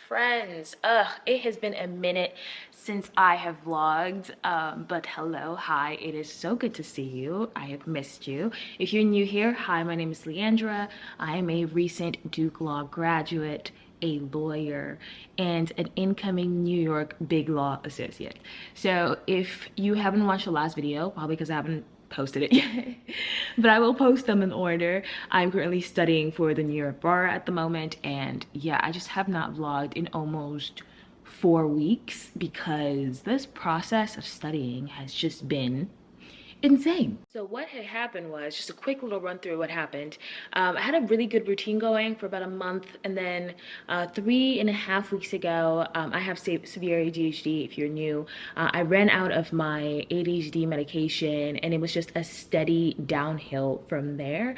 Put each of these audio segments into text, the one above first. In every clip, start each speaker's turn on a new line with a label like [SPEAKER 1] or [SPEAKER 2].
[SPEAKER 1] friends. It has been a minute since I have vlogged, but hello, hi, it is so good to see you. I have missed you. If you're new here, hi, my name is Leandra. I am a recent Duke Law graduate, a lawyer, and an incoming New York Big Law associate. So if you haven't watched the last video, probably because I haven't posted it yet, but I will post them in order. I'm currently studying for the New York Bar at the moment, and yeah, I just have not vlogged in almost 4 weeks because this process of studying has just been insane. So what had happened was, just a quick little run through what happened. I had a really good routine going for about a month, and then 3.5 weeks ago, I have severe ADHD. If you're new, I ran out of my ADHD medication, and it was just a steady downhill from there,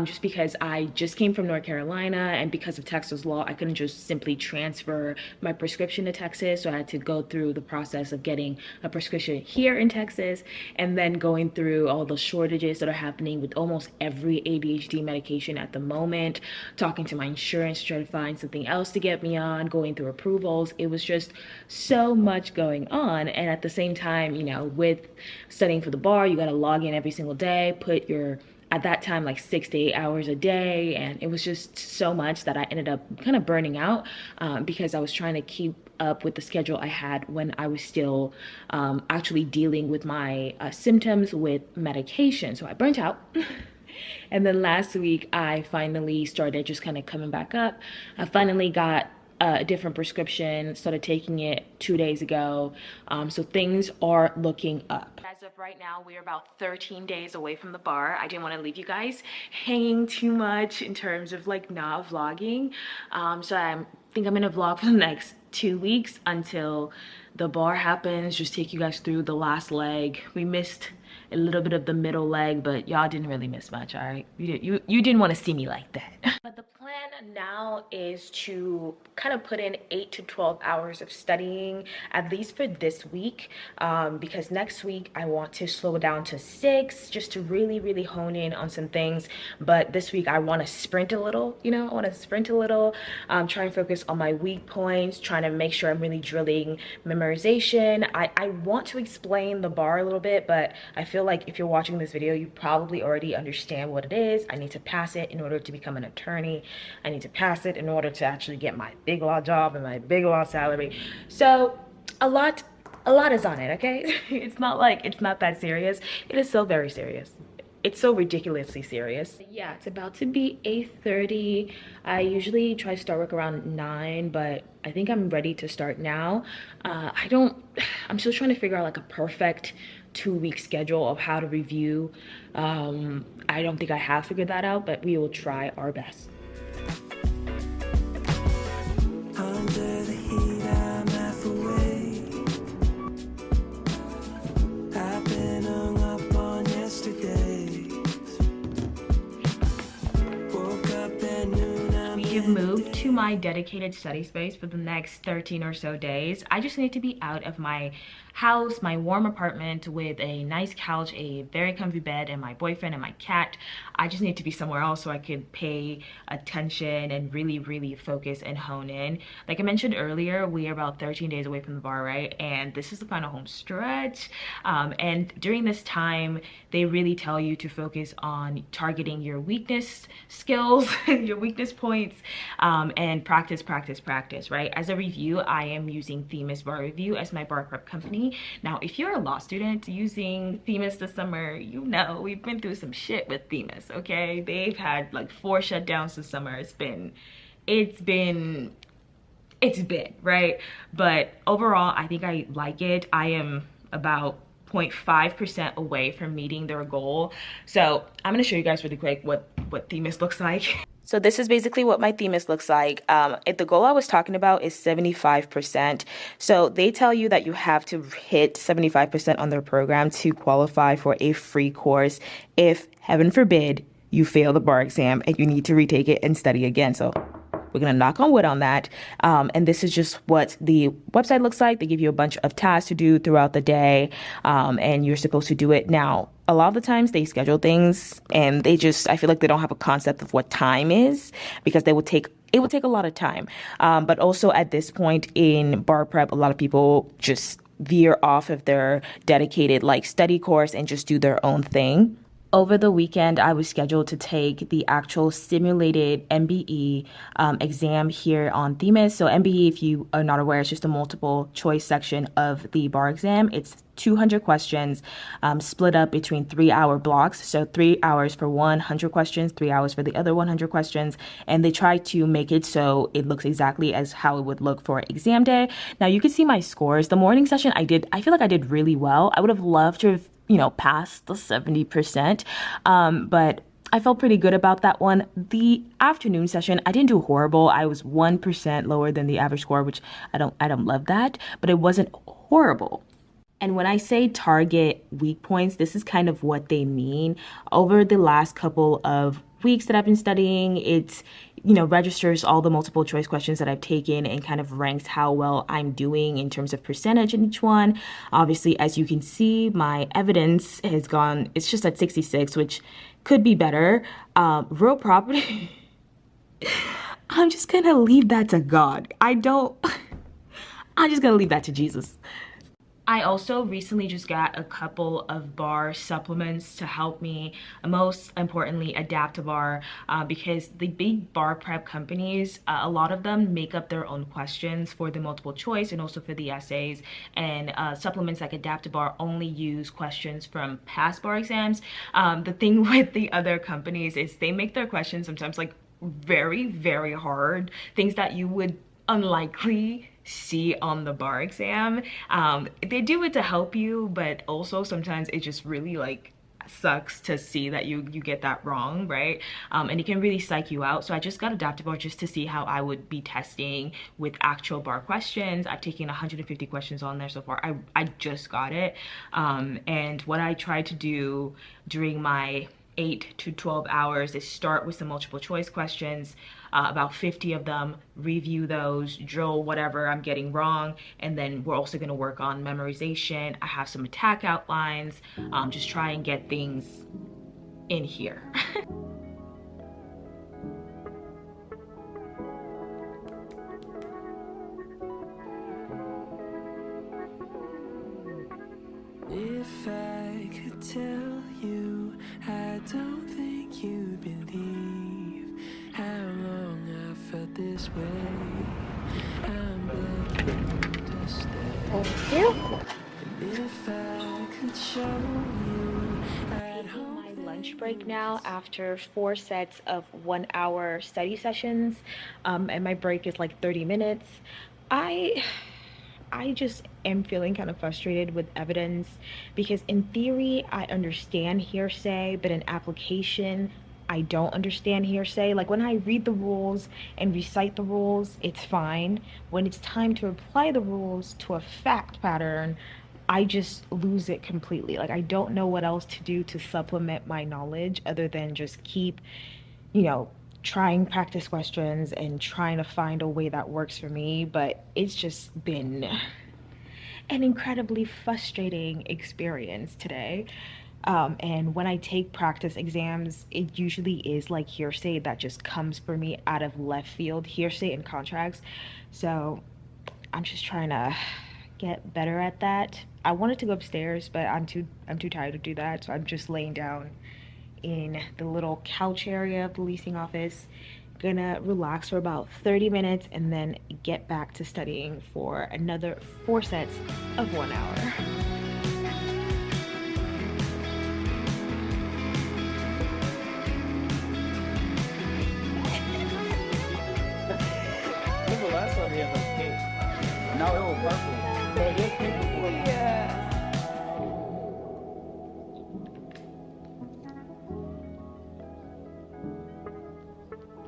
[SPEAKER 1] just because I just came from North Carolina, and because of Texas law, I couldn't just simply transfer my prescription to Texas, so I had to go through the process of getting a prescription here in Texas, and then going through all the shortages that are happening with almost every ADHD medication at the moment, talking to my insurance, trying to find something else to get me on, going through approvals. It was just so much going on. And at the same time, you know, with studying for the bar, you got to log in every single day, put your, at that time, like 6 to 8 hours a day. And it was just so much that I ended up kind of burning out, because I was trying to keep up with the schedule I had when I was still actually dealing with my symptoms with medication. So I burnt out. And then last week, I finally started just kind of coming back up. I finally got a different prescription, started taking it 2 days ago. So things are looking up. As of right now, we're about 13 days away from the bar. I didn't want to leave you guys hanging too much in terms of like not vlogging. So I think I'm gonna vlog for the next 2 weeks until the bar happens, just take you guys through the last leg. We missed a little bit of the middle leg, but y'all didn't really miss much, all right? You didn't want to see me like that. But the plan now is to kind of put in 8 to 12 hours of studying, at least for this week, because next week I want to slow it down to 6, just to really hone in on some things. But this week I want to sprint a little, you know, I want to sprint a little, try and focus on my weak points, trying to make sure I'm really drilling memorization. I want to explain the bar a little bit, but I feel like if you're watching this video, you probably already understand what it is. I need to pass it in order to become an attorney. I need to pass it in order to actually get my big law job and my big law salary. So a lot is on it, okay? It's not like it's not that serious. It is so very serious. It's so ridiculously serious. Yeah, it's about to be 8:30. I usually try to start work around 9, but I think I'm ready to start now. I'm still trying to figure out like a perfect 2-week schedule of how to review. I don't think I have figured that out, but we will try our best. Under the heat, I'm half awake. I've been hung up on yesterday. Woke up at noon. We have moved to my dedicated study space for the next 13 or so days. I just need to be out of my house, my warm apartment with a nice couch, a very comfy bed, and my boyfriend and my cat. I just need to be somewhere else so I could pay attention and really focus and hone in. Like I mentioned earlier, we are about 13 days away from the bar, right? And this is the final home stretch. And during this time, they really tell you to focus on targeting your weakness skills, your weakness points, and practice, right? As a review, I am using Themis Bar Review as my bar prep company. Now, if you're a law student using Themis this summer, you know we've been through some shit with Themis, okay? They've had like 4 shutdowns this summer. It's been, right? But overall, I think I like it. I am about 0.5% away from meeting their goal. So I'm gonna show you guys really quick what Themis looks like. So this is basically what my Themis looks like. The goal I was talking about is 75%. So they tell you that you have to hit 75% on their program to qualify for a free course if, heaven forbid, you fail the bar exam and you need to retake it and study again. So we're gonna knock on wood on that. And this is just what the website looks like. They give you a bunch of tasks to do throughout the day, and you're supposed to do it. Now, a lot of the times they schedule things and I feel like they don't have a concept of what time is, because they will take it would take a lot of time. But also at this point in bar prep, a lot of people just veer off of their dedicated like study course and just do their own thing. Over the weekend, I was scheduled to take the actual simulated MBE exam here on Themis. So MBE, if you are not aware, is just a multiple choice section of the bar exam. It's 200 questions split up between 3-hour blocks. So 3 hours for 100 questions, 3 hours for the other 100 questions. And they try to make it so it looks exactly as how it would look for exam day. Now you can see my scores. The morning session I feel like I did really well. I would have loved to have past the 70%. But I felt pretty good about that one. The afternoon session, I didn't do horrible. I was 1% lower than the average score, which I don't love that, but it wasn't horrible. And when I say target weak points, this is kind of what they mean. Over the last couple of weeks that I've been studying, it's registers all the multiple choice questions that I've taken and kind of ranks how well I'm doing in terms of percentage in each one. Obviously, as you can see, my evidence has gone, it's just at 66, which could be better. Real property, I'm just gonna leave that to God. I'm just gonna leave that to Jesus. I also recently just got a couple of bar supplements to help me, most importantly, adapt to bar, because the big bar prep companies, a lot of them make up their own questions for the multiple choice and also for the essays, and supplements like adapt to bar only use questions from past bar exams. The thing with the other companies is they make their questions sometimes like very, very hard, things that you would unlikely see on the bar exam. They do it to help you, but also sometimes it just really like sucks to see that you get that wrong, right? And it can really psych you out. So I just got adaptive bar just to see how I would be testing with actual bar questions. I've taken 150 questions on there so far. I just got it. And what I tried to do during my 8 to 12 hours is start with some multiple choice questions, about 50 of them, review those, drill whatever I'm getting wrong, and then we're also going to work on memorization. I have some attack outlines, just try and get things in here.
[SPEAKER 2] If I could tell you, I don't think you'd believe how long I felt this way. I'm begging you to stay. And if I could show you, I'd hope my lunch break now after 4 sets of 1-hour study sessions, and my break is like 30 minutes. I just am feeling kind of frustrated with evidence because in theory, I understand hearsay, but in application, I don't understand hearsay. Like when I read the rules and recite the rules, it's fine. When it's time to apply the rules to a fact pattern, I just lose it completely. Like I don't know what else to do to supplement my knowledge other than just keep, you know, trying practice questions and trying to find a way that works for me. But it's just been an incredibly frustrating experience today. And when I take practice exams, it usually is like hearsay that just comes for me out of left field, hearsay and contracts. So I'm just trying to get better at that. I wanted to go upstairs, but I'm too tired to do that. So I'm just laying down in the little couch area of the leasing office, gonna relax for about 30 minutes and then get back to studying for another 4 sets of 1 hour.
[SPEAKER 3] Remember last time we had like pink. Now it was purple. Bro, this pink before.
[SPEAKER 1] Yeah.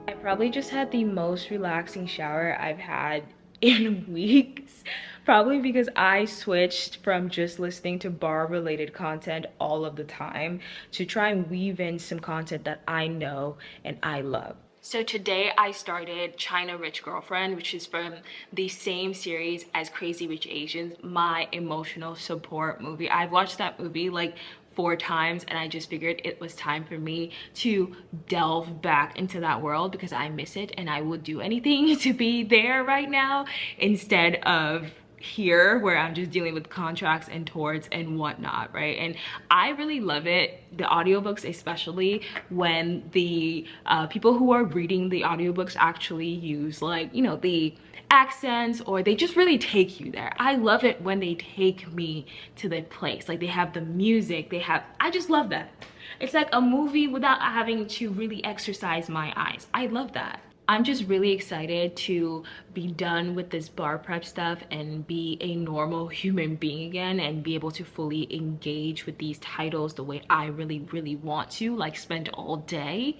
[SPEAKER 1] I probably just had the most relaxing shower I've had in weeks. Probably because I switched from just listening to bar related content all of the time to try and weave in some content that I know and I love. So today I started China Rich Girlfriend, which is from the same series as Crazy Rich Asians, my emotional support movie. I've watched that movie like 4 times, and I just figured it was time for me to delve back into that world because I miss it and I would do anything to be there right now instead of here where I'm just dealing with contracts and torts and whatnot, right? And I really love it, the audiobooks, especially when the people who are reading the audiobooks actually use, like, you know, the accents, or they just really take you there. I love it when they take me to the place, like they have the music, they have, I just love that. It's like a movie without having to really exercise my eyes. I love that. I'm just really excited to be done with this bar prep stuff and be a normal human being again, and be able to fully engage with these titles the way I really want to, like spend all day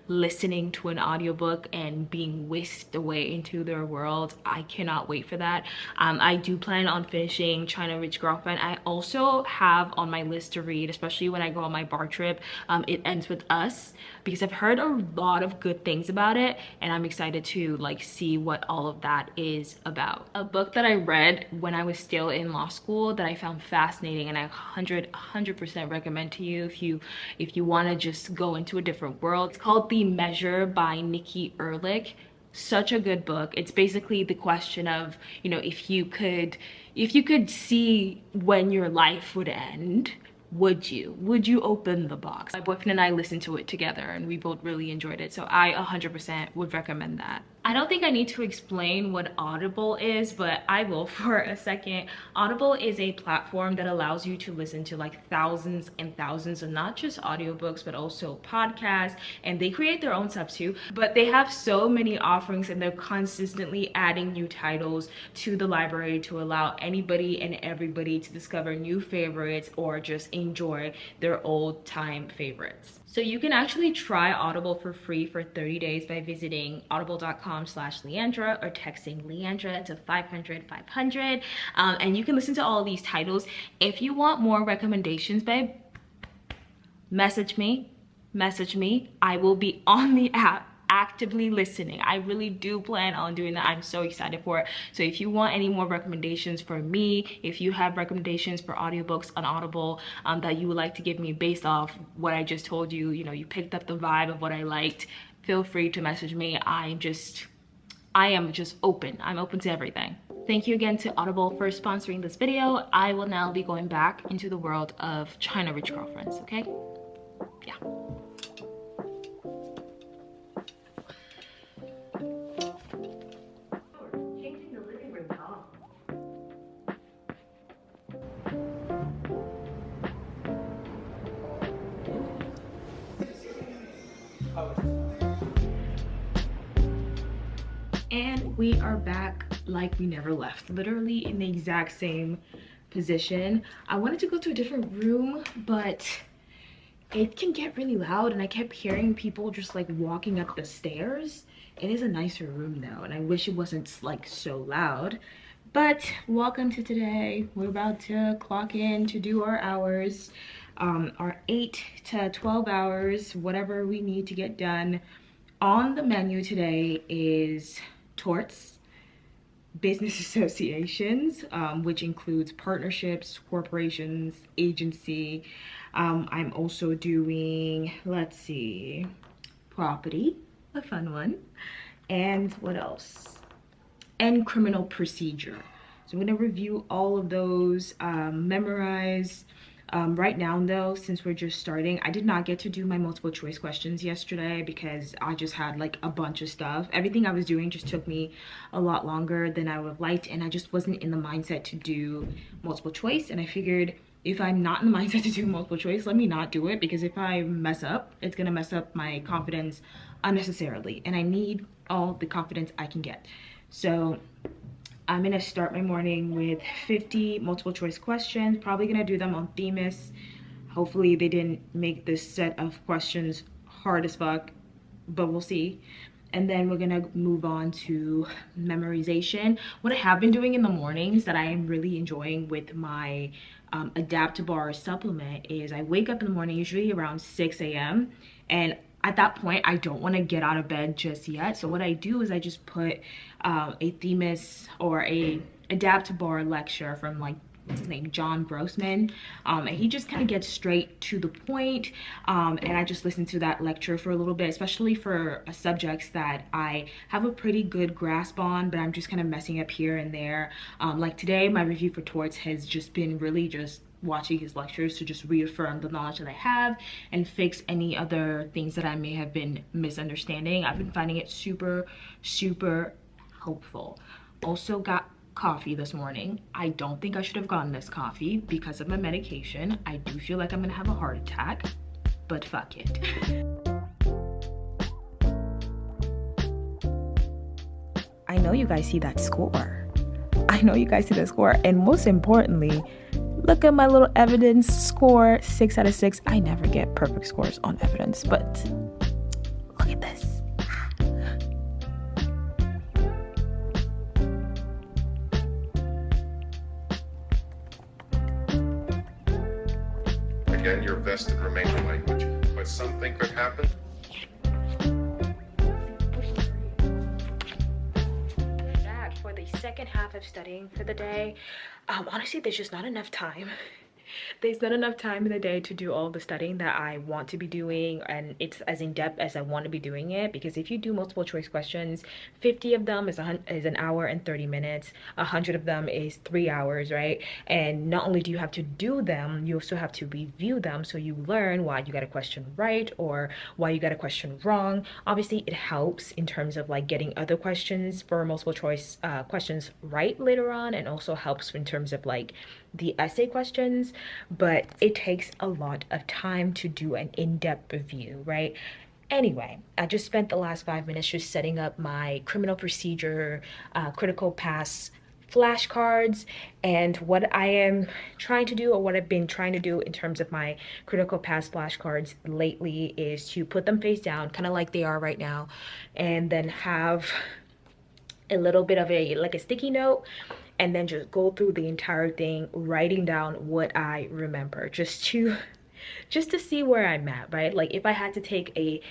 [SPEAKER 1] listening to an audiobook and being whisked away into their world. I cannot wait for that. I do plan on finishing China Rich Girlfriend. I also have on my list to read, especially when I go on my bar trip, It Ends With Us, because I've heard a lot of good things about it, and I'm excited to like see what all of that is about. A book that I read when I was still in law school that I found fascinating, and I 100% recommend to you if you want to just go into a different world. It's called The Measure by Nikki Ehrlich. Such a good book. It's basically the question of, you know, if you could see when your life would end, would you open the box? My boyfriend and I listened to it together and we both really enjoyed it, so I 100% would recommend that. I don't think I need to explain what Audible is, but I will for a second. Audible is a platform that allows you to listen to like thousands and thousands of not just audiobooks but also podcasts, and they create their own stuff too, but they have so many offerings and they're consistently adding new titles to the library to allow anybody and everybody to discover new favorites or just enjoy their old time favorites. So you can actually try Audible for free for 30 days by visiting audible.com/Leandra or texting Leandra to 500 and you can listen to all of these titles. If you want more recommendations, babe, message me. I will be on the app actively listening. I really do plan on doing that. I'm so excited for it. So if you want any more recommendations for me, if you have recommendations for audiobooks on Audible that you would like to give me based off what I just told you, you know, you picked up the vibe of what I liked, feel free to message me. I am just open. I'm open to everything. Thank you again to Audible for sponsoring this video. I will now be going back into the world of China Rich Girlfriends, okay? Yeah. And we are back like we never left, literally in the exact same position. I wanted to go to a different room, but it can get really loud and I kept hearing people just like walking up the stairs. It is a nicer room though, and I wish it wasn't like so loud. But welcome to today. We're about to clock in to do our hours, our 8 to 12 hours, whatever we need to get done. On the menu today is torts, business associations, which includes partnerships, corporations, agency. I'm also doing, let's see, property, a fun one, and what else? And criminal procedure. So I'm gonna review all of those, memorize. Right now though, since we're just starting, I did not get to do my multiple choice questions yesterday because I just had like a bunch of stuff. Everything I was doing just took me a lot longer than I would have liked, and I just wasn't in the mindset to do multiple choice. And I figured if I'm not in the mindset to do multiple choice, let me not do it, because if I mess up, it's gonna mess up my confidence unnecessarily, and I need all the confidence I can get. So I'm gonna start my morning with 50 multiple choice questions. Probably gonna do them on Themis. Hopefully they didn't make this set of questions hard as fuck, but we'll see. And then we're gonna move on to memorization. What I have been doing in the mornings that I am really enjoying with my Adapt Bar supplement is I wake up in the morning usually around 6 a.m. and at that point I don't want to get out of bed just yet. So what I do is I just put a Themis or a Adapt Bar lecture from like
[SPEAKER 2] what's his name, John Grossman, and he just kind of gets straight to the point. And I just listened to that lecture for a little bit, especially for subjects that I have a pretty good grasp on, but I'm just kind of messing up here and there. Like today, my review for torts has just been really just watching his lectures to just reaffirm the knowledge that I have and fix any other things that I may have been misunderstanding. I've been finding it super, super helpful. Also got coffee this morning. I don't think I should have gotten this coffee because of my medication. I do feel like I'm gonna have a heart attack, but fuck it.
[SPEAKER 4] I know you guys see that score. I know you guys see the score. And most importantly, look at my little evidence score, 6 out of 6. I never get perfect scores on evidence, but look at this.
[SPEAKER 5] Again, your vested remainder language, but something could happen.
[SPEAKER 2] For the second half of studying for the day, honestly, there's just not enough time. There's not enough time in the day to do all the studying that I want to be doing, and it's as in-depth as I want to be doing it, because if you do multiple choice questions, 50 of them is an hour and 30 minutes, 100 of them is 3 hours, right? And not only do you have to do them, you also have to review them, so you learn why you got a question right or why you got a question wrong. Obviously, it helps in terms of like getting other questions for multiple choice questions right later on, and also helps in terms of like the essay questions, but it takes a lot of time to do an in-depth review, right? Anyway, I just spent the last 5 minutes just setting up my criminal procedure critical pass flashcards, and what I am trying to do, or what I've been trying to do in terms of my critical pass flashcards lately, is to put them face down, kind of like they are right now, and then have a little bit of a sticky note, and then just go through the entire thing, writing down what I remember, just to see where I'm at, right? Like if I had to take a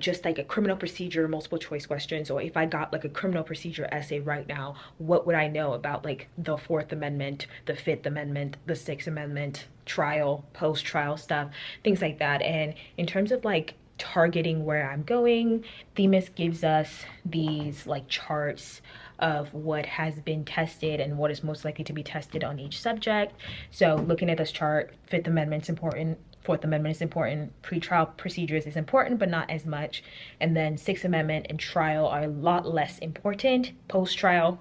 [SPEAKER 2] just like a criminal procedure multiple choice questions, or if I got like a criminal procedure essay right now, what would I know about like the 4th Amendment, the 5th Amendment, the 6th Amendment, trial, post-trial stuff, things like that. And in terms of like targeting where I'm going, Themis gives us these like charts of what has been tested and what is most likely to be tested on each subject. So looking at this chart, 5th Amendment's important, 4th Amendment is important, pretrial procedures is important but not as much, and then 6th Amendment and trial are a lot less important. Post-trial,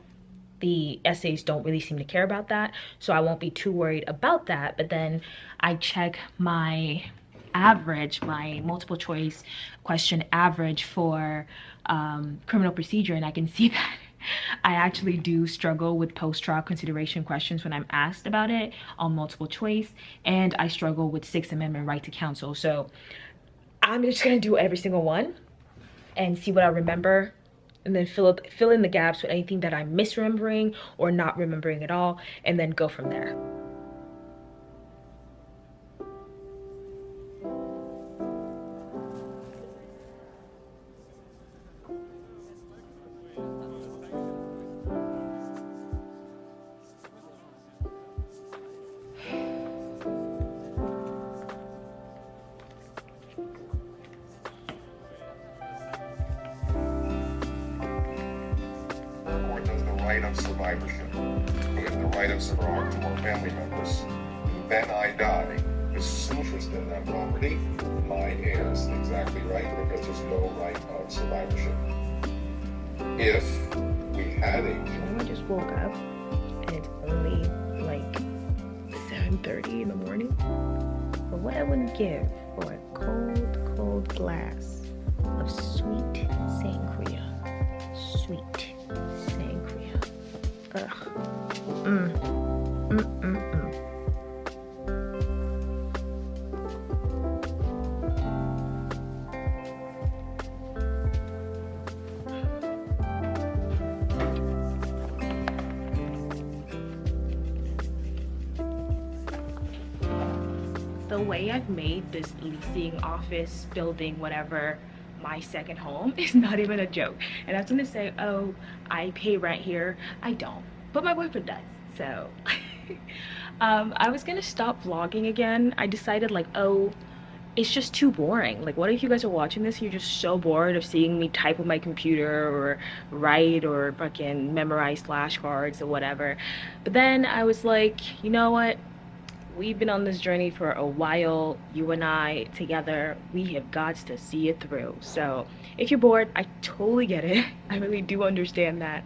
[SPEAKER 2] the essays don't really seem to care about that, so I won't be too worried about that. But then I check my average, my multiple choice question average for criminal procedure, and I can see that I actually do struggle with post-trial consideration questions when I'm asked about it on multiple choice, and I struggle with 6th Amendment right to counsel. So I'm just gonna do every single one and see what I remember, and then fill in the gaps with anything that I'm misremembering or not remembering at all, and then go from there.
[SPEAKER 5] Right of survivorship, with the right of survivorship to our family members. Then I die. There's some interest in that property. My heirs, exactly right, because there's no right of survivorship. If we had a...
[SPEAKER 2] I just woke up and it's only like 7:30 in the morning. But what I wouldn't give for a cold glass of sweet sangria. Sweet sangria. Ugh. The way I've made this leasing office building, whatever, my second home is not even a joke. And I was gonna say, oh, I pay rent here. I don't, but my boyfriend does. So I was gonna stop vlogging again. I decided like, oh, it's just too boring. Like, what if you guys are watching this and you're just so bored of seeing me type on my computer or write or fucking memorize flashcards or whatever. But then I was like, you know what? We've been on this journey for a while, you and I together. We have got to see it through. So if you're bored, I totally get it. I really do understand that.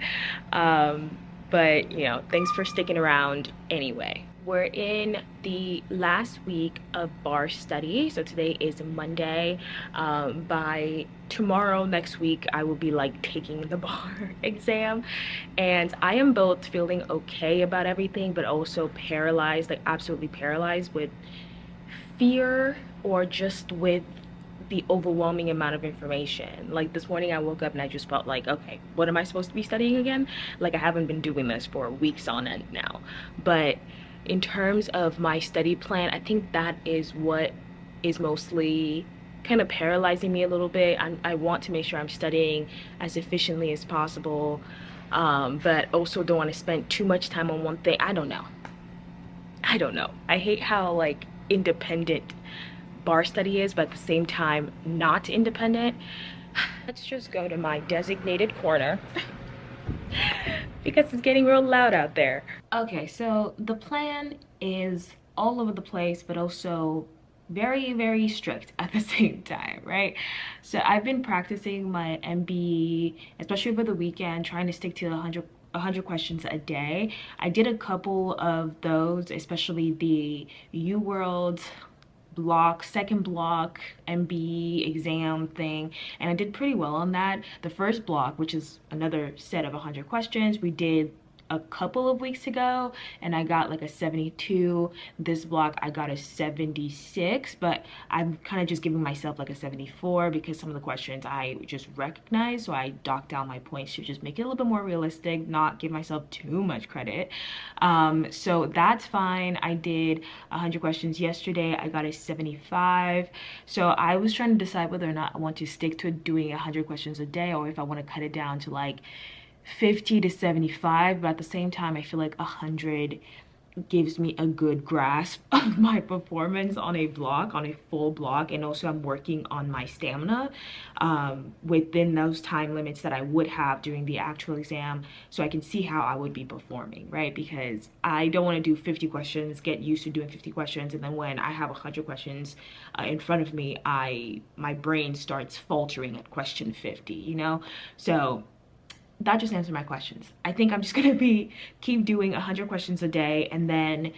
[SPEAKER 2] But you know, thanks for sticking around anyway. We're in the last week of bar study. So today is Monday. By tomorrow, next week, I will be like taking the bar exam. And I am both feeling okay about everything, but also paralyzed, like absolutely paralyzed with fear or just with the overwhelming amount of information. Like this morning I woke up and I just felt like, okay, what am I supposed to be studying again? Like I haven't been doing this for weeks on end now. But in terms of my study plan, I think that is what is mostly kind of paralyzing me a little bit. I want to make sure I'm studying as efficiently as possible, but also don't want to spend too much time on one thing. I don't know. I hate how like independent bar study is, but at the same time not independent. Let's just go to my designated corner because it's getting real loud out there. Okay, so the plan is all over the place, but also very, very strict at the same time, right? So I've been practicing my MB, especially over the weekend, trying to stick to 100 questions a day. I did a couple of those, especially the U World block, second block MB exam thing, and I did pretty well on that. The first block, which is another set of 100 questions, we did a couple of weeks ago and I got like a 72. This block I got a 76, but I'm kind of just giving myself like a 74 because some of the questions I just recognize, so I docked down my points to just make it a little bit more realistic, not give myself too much credit. So that's fine. I did 100 questions yesterday. I got a 75. So I was trying to decide whether or not I want to stick to doing 100 questions a day or if I want to cut it down to like 50 to 75, but at the same time I feel like 100 gives me a good grasp of my performance on a block, on a full block, and also I'm working on my stamina within those time limits that I would have during the actual exam, so I can see how I would be performing, right? Because I don't want to do 50 questions, get used to doing 50 questions, and then when I have 100 questions in front of me, my brain starts faltering at question 50, you know? So that just answered my questions. I think I'm just gonna keep doing 100 questions a day, and then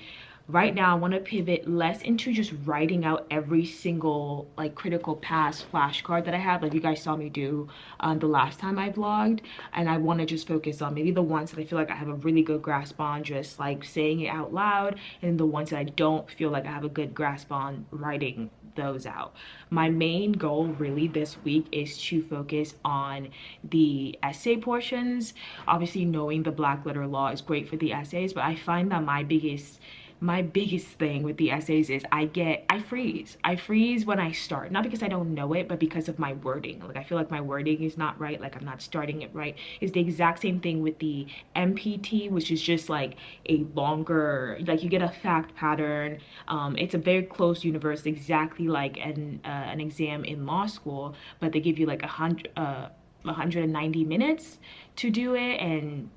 [SPEAKER 2] right now I want to pivot less into just writing out every single like critical pass flashcard that I have, like you guys saw me do the last time I vlogged, and I want to just focus on maybe the ones that I feel like I have a really good grasp on, just like saying it out loud, and the ones that I don't feel like I have a good grasp on, writing those out. My main goal really this week is to focus on the essay portions. Obviously knowing the black letter law is great for the essays, but I find that my biggest thing with the essays is I freeze when I start, not because I don't know it, but because of my wording. Like I feel like my wording is not right, like I'm not starting it right. It's the exact same thing with the MPT, which is just like a longer, like you get a fact pattern. It's a very close universe, exactly like an exam in law school, but they give you like 190 minutes to do it, and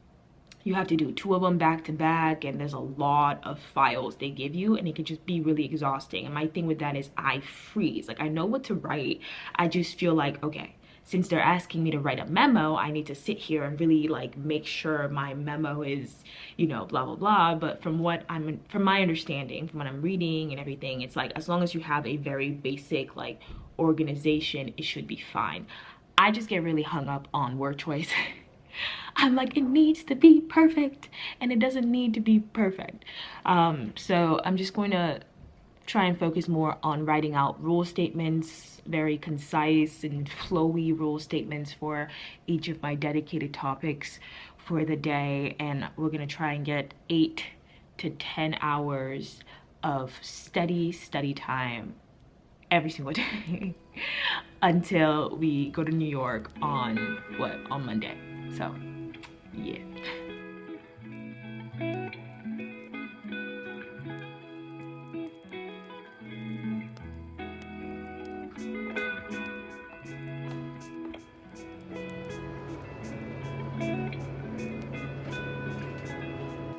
[SPEAKER 2] you have to do 2 of them back to back, and there's a lot of files they give you, and it can just be really exhausting. And my thing with that is I freeze. Like I know what to write, I just feel like, okay, since they're asking me to write a memo, I need to sit here and really like make sure my memo is, you know, blah blah blah. But from my understanding, from what I'm reading and everything, it's like as long as you have a very basic like organization, it should be fine. I just get really hung up on word choice. I'm like, it needs to be perfect, and it doesn't need to be perfect. So I'm just going to try and focus more on writing out rule statements, very concise and flowy rule statements for each of my dedicated topics for the day. And we're going to try and get 8 to 10 hours of steady time every single day until we go to New York on Monday. So yeah.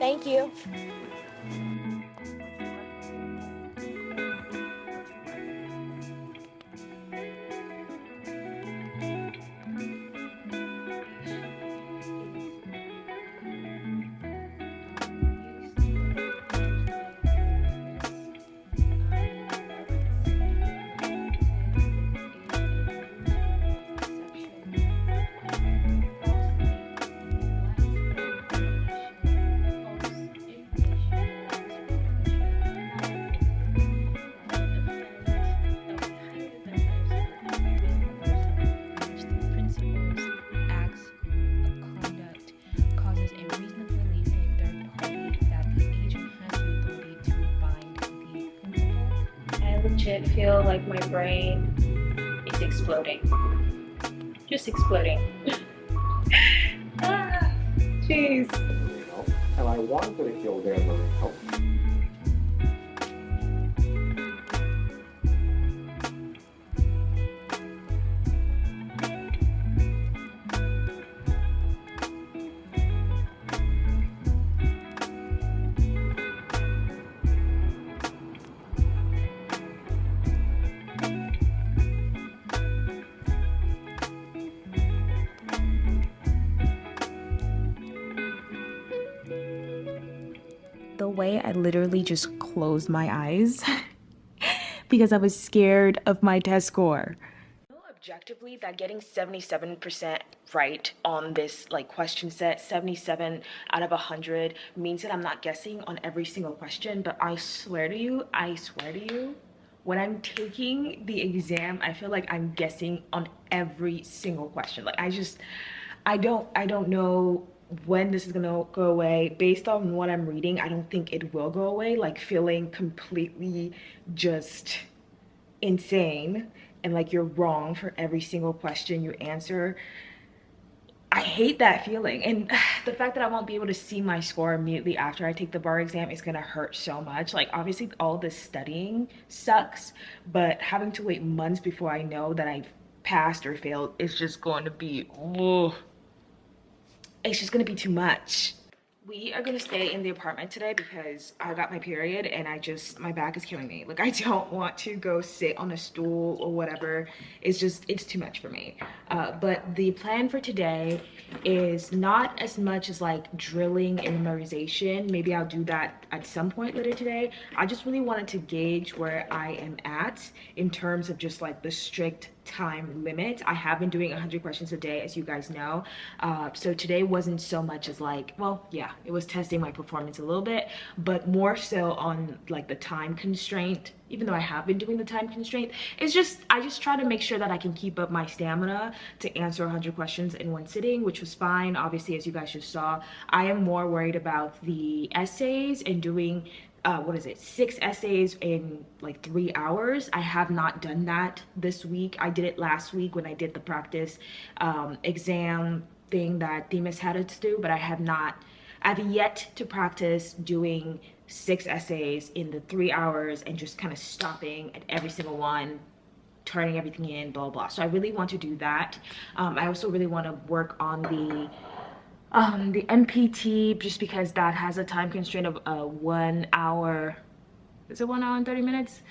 [SPEAKER 2] Thank you.
[SPEAKER 1] Legit feel like my brain is exploding. Just exploding. Jeez.
[SPEAKER 5] And I wanted to kill Dan Marino.
[SPEAKER 4] The way I literally just closed my eyes because I was scared of my test score.
[SPEAKER 2] Objectively, that getting 77% right on this like question set, 77 out of 100, means that I'm not guessing on every single question. But I swear to you, when I'm taking the exam, I feel like I'm guessing on every single question. Like I don't know when this is gonna go away. Based on what I'm reading, I don't think it will go away. Like feeling completely just insane and like you're wrong for every single question you answer. I hate that feeling. And the fact that I won't be able to see my score immediately after I take the bar exam is gonna hurt so much. Like obviously all this studying sucks, but having to wait months before I know that I've passed or failed is just going to be, oh, it's just gonna be too much. We are gonna stay in the apartment today because I got my period and my back is killing me. Like I don't want to go sit on a stool or whatever. It's too much for me. But the plan for today is not as much as like drilling and memorization. Maybe I'll do that at some point later today. I just really wanted to gauge where I am at in terms of just like the strict time limit. I have been doing 100 questions a day, as you guys know. So today wasn't so much as like, well, yeah, it was testing my performance a little bit, but more so on like the time constraint. Even though I have been doing the time constraint, I just try to make sure that I can keep up my stamina to answer 100 questions in one sitting, which was fine. Obviously, as you guys just saw, I am more worried about the essays and doing 6 essays in like 3 hours. I have not done that this week. I did it last week when I did the practice exam thing that Themis had us do, but I've yet to practice doing 6 essays in the 3 hours and just kind of stopping at every single one, turning everything in, blah blah. So I really want to do that. I also really want to work on the MPT, just because that has a time constraint of 1 hour. Is it 1 hour and 30 minutes?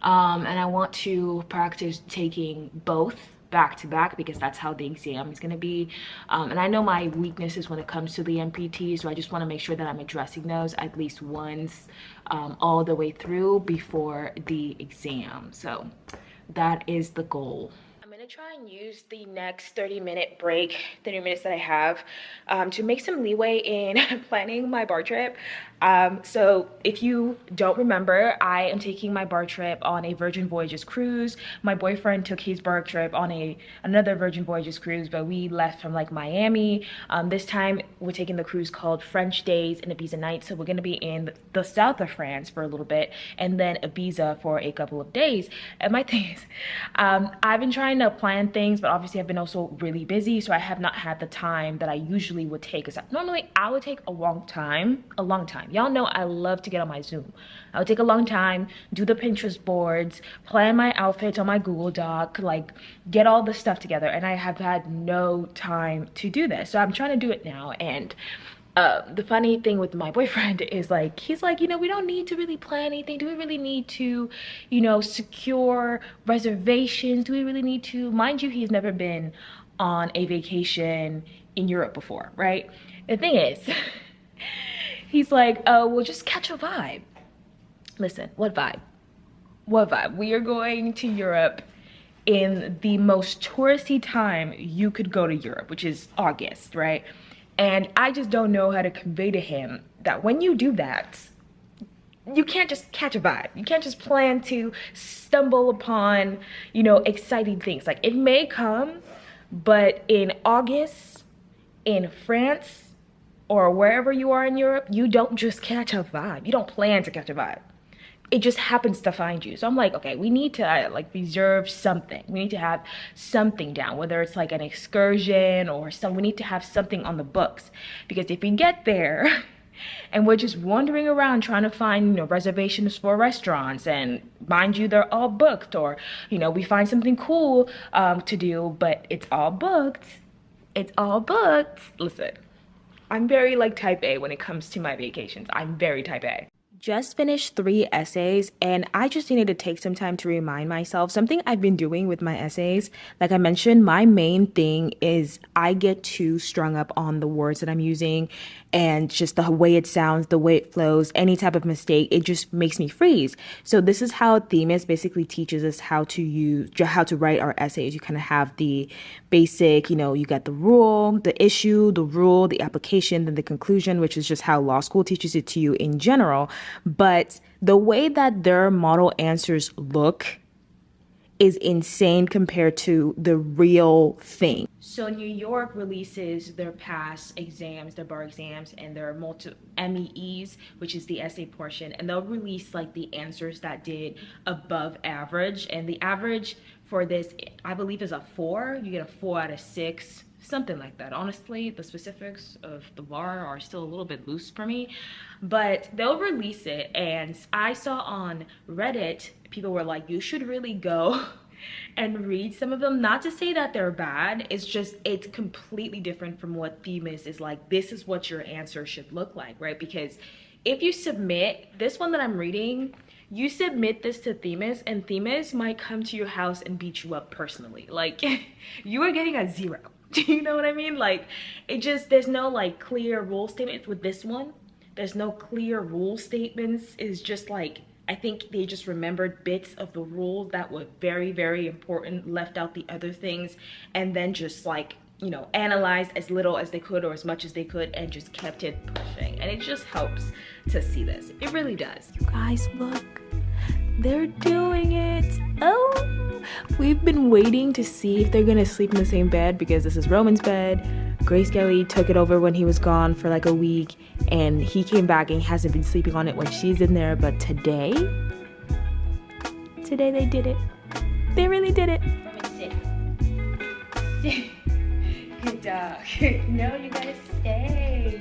[SPEAKER 2] And I want to practice taking both back to back because that's how the exam is going to be. And I know my weaknesses when it comes to the MPT, so I just want to make sure that I'm addressing those at least once all the way through before the exam. So that is the goal. I'm gonna try and use the next 30 minutes that I have to make some leeway in planning my bar trip. So if you don't remember, I am taking my bar trip on a Virgin Voyages cruise. My boyfriend took his bar trip on another Virgin Voyages cruise, but we left from like Miami. This time we're taking the cruise called French Days and Ibiza Nights. So we're gonna be in the south of France for a little bit and then Ibiza for a couple of days. And my thing is, I've been trying to plan things, but obviously I've been also really busy, so I have not had the time that I usually would take. Because normally I would take a long time. Y'all know I love to get on my Zoom. I would take a long time, do the Pinterest boards, plan my outfits on my Google Doc, like get all the stuff together, and I have had no time to do this. So I'm trying to do it now, and
[SPEAKER 1] The funny thing with my boyfriend is like, he's like, we don't need to really plan anything. Do we really need to, secure reservations? Do we really need to? Mind you, he's never been on a vacation in Europe before, right? The thing is, he's like, oh, we'll just catch a vibe. Listen, what vibe? What vibe? We are going to Europe in the most touristy time you could go to Europe, which is August, right? And I just don't know how to convey to him that when you do that, you can't just catch a vibe. You can't just plan to stumble upon, exciting things. Like, it may come, but in August, in France, or wherever you are in Europe, you don't just catch a vibe. You don't plan to catch a vibe. It just happens to find you. So I'm like, okay, we need to reserve something. We need to have something down, whether it's like an excursion or we need to have something on the books. Because if we get there and we're just wandering around trying to find, reservations for restaurants, and mind you, they're all booked, or, we find something cool to do, but it's all booked. It's all booked. Listen, I'm very type A when it comes to my vacations. I'm very type A.
[SPEAKER 4] Just finished 3 essays, and I just needed to take some time to remind myself something I've been doing with my essays. Like I mentioned, my main thing is I get too strung up on the words that I'm using and just the way it sounds, the way it flows. Any type of mistake, it just makes me freeze. So this is how Themis basically teaches us how to write our essays. You kind of have the basic, you got the rule, the issue, the rule, the application, then the conclusion, which is just how law school teaches it to you in general. But the way that their model answers look is insane compared to the real thing.
[SPEAKER 1] So New York releases their past exams, their bar exams, and their MEEs, which is the essay portion, and they'll release the answers that did above average. And the average for this, I believe, is a 4. You get a 4 out of 6, something like that. Honestly, the specifics of the bar are still a little bit loose for me, but they'll release it. And I saw on Reddit, people were like, you should really go and read some of them. Not to say that they're bad, it's just, it's completely different from what Themis is like. This is what your answer should look like, right? Because if you submit this one that I'm reading, you submit this to Themis, and Themis might come to your house and beat you up personally. You are getting a 0. Do you know what I mean? There's no clear rule statements with this one. There's no clear rule statements. It's just I think they just remembered bits of the rule that were very, very important, left out the other things, and then just analyzed as little as they could or as much as they could, and just kept it pushing. And it just helps to see this. It really does.
[SPEAKER 4] You guys, look, they're doing it. Oh, we've been waiting to see if they're gonna sleep in the same bed, because this is Roman's bed. Grace Kelly took it over when he was gone for a week, and he came back and he hasn't been sleeping on it when she's in there. But today they did it. They really did it.
[SPEAKER 1] Roman, sit. Good dog. No, you gotta stay.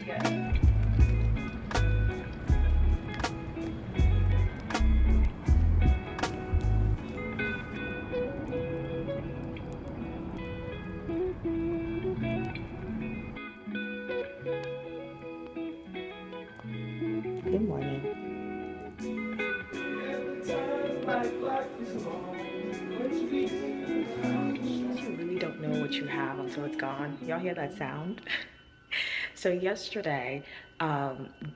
[SPEAKER 4] Good morning.
[SPEAKER 1] You really don't know what you have until it's gone. Y'all hear that sound? So yesterday,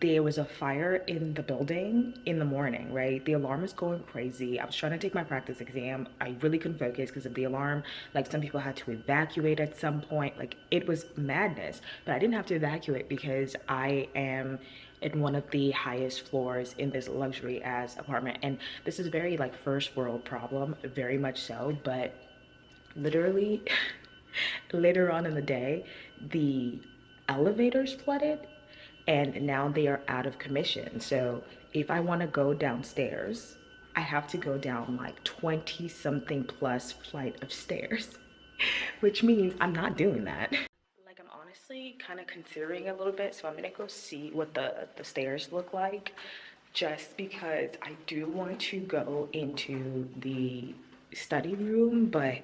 [SPEAKER 1] there was a fire in the building in the morning, right? The alarm is going crazy. I was trying to take my practice exam. I really couldn't focus because of the alarm. Some people had to evacuate at some point. It was madness. But I didn't have to evacuate because I am in one of the highest floors in this luxury as apartment. And this is very first world problem, very much so. But literally, later on in the day, the elevators flooded, and now they are out of commission. So if I want to go downstairs, I have to go down 20 something plus flight of stairs, which means I'm not doing that. I'm honestly kind of considering a little bit, so I'm gonna go see what the stairs look like, just because I do want to go into the study room. But